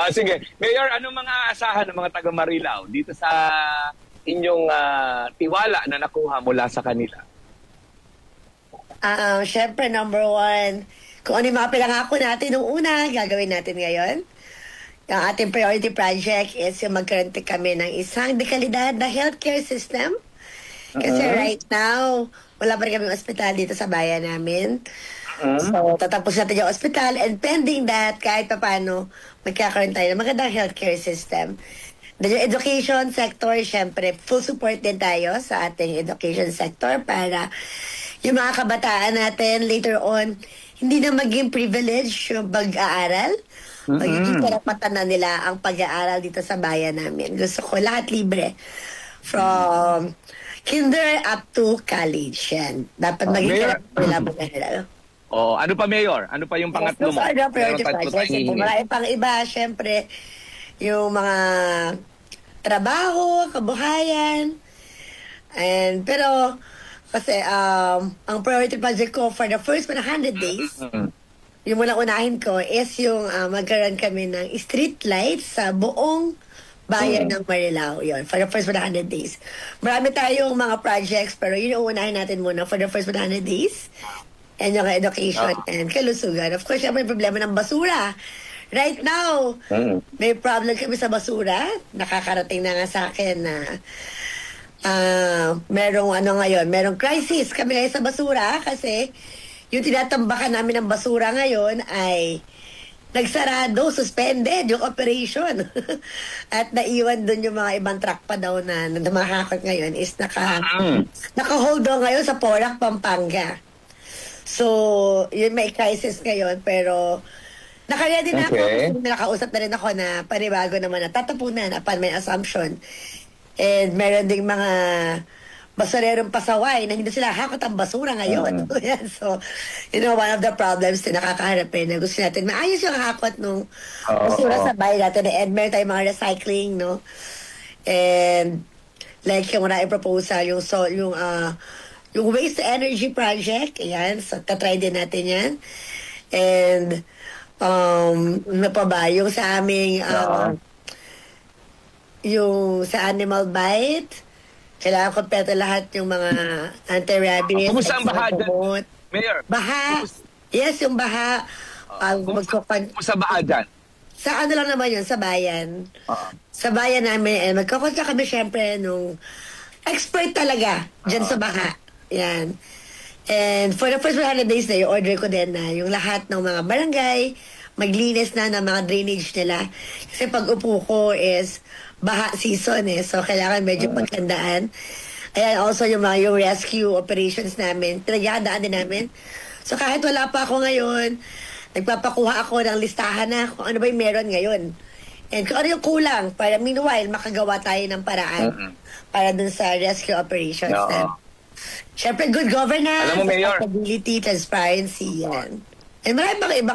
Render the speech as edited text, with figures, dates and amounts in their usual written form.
Sige. Mayor, anong mga asahan ng mga taga Marilao dito sa inyong tiwala na nakuha mula sa kanila? Siyempre, number one, kung ano yung mga pinangako natin nung una, gagawin natin ngayon. Ang ating priority project is yung magkaroon kami ng isang dekalidad na healthcare system. Kasi right now, wala pa rin kami ospital dito sa bayan namin. So, tatapos natin yung ospital and pending that, kahit pa paano, magkakaroon tayo ng magandang healthcare system. Then yung education sector, syempre, full support din tayo sa ating education sector para yung mga kabataan natin later on, hindi na maging privilege yung pag-aaral. Magiging karapatan na nila ang pag-aaral dito sa bayan namin. Gusto ko lahat libre. From kinder up to college. Yan. Dapat maging karapatan nila mag-aaral. Ano pa, Mayor? Ano pa yung pangatlo mo? Priority projects. Marami pang iba, syempre, yung mga trabaho, kabuhayan. Pero, kasi, ang priority project ko for the first 100 days, yung muna unahin ko is yung magkaroon kami ng street lights sa buong bayan ng Marilao. Yun, for the first 100 days. Marami tayong mga projects, pero yun yung unahin natin muna for the first 100 days. And yung education and kalusugan. Of course, may problema ng basura. Right now, may problem kami sa basura. Nakakarating na nga sa akin na merong crisis kami ngayon sa basura kasi yung tinatambakan namin ng basura ngayon ay nagsarado, suspended yung operation. At naiwan dun yung mga ibang truck pa daw na nakakot ngayon is naka-hold on ngayon sa Porac, Pampanga. So, yun may crisis ngayon, pero nakaredy na ako. Nakausap na rin ako na panibago naman na tatapunan upon my assumption. And meron ding mga basurerong pasaway na hindi sila hakot ang basura ngayon. So, one of the problems na nakakaharap na gusto natin maayos yung hakot ng basura sa bahay natin. And meron tayong mga recycling, no? And like yung proposal, yung waste to energy project, ayan, so tatry din natin yan. And, ano pa ba, yung sa aming, yung sa animal bite, kailangan kompleto lahat yung mga anti-rabies. Kumusta ang baha dyan, Mayor? Baha. Yes, yung baha. Kumusta baha dyan? Sa ano lang naman yun, sa bayan. Sa bayan namin, magkakonta kami syempre nung expert talaga dyan sa baha. Yan. And for the first 100 days na, yung order ko din na yung lahat ng mga barangay, maglinis na ng mga drainage nila. Kasi pag upo ko is baha season so kailangan medyo pagkandaan. Ayan, also yung rescue operations namin, pinagdadaan din namin. So kahit wala pa ako ngayon, nagpapakuha ako ng listahan na kung ano ba yung meron ngayon. And kung ano yung kulang, para meanwhile, makagawa tayo ng paraan para dun sa rescue operations na. Siyempre, good governance, Alam mo, Mayor, accountability, transparency, yan. And marami pang iba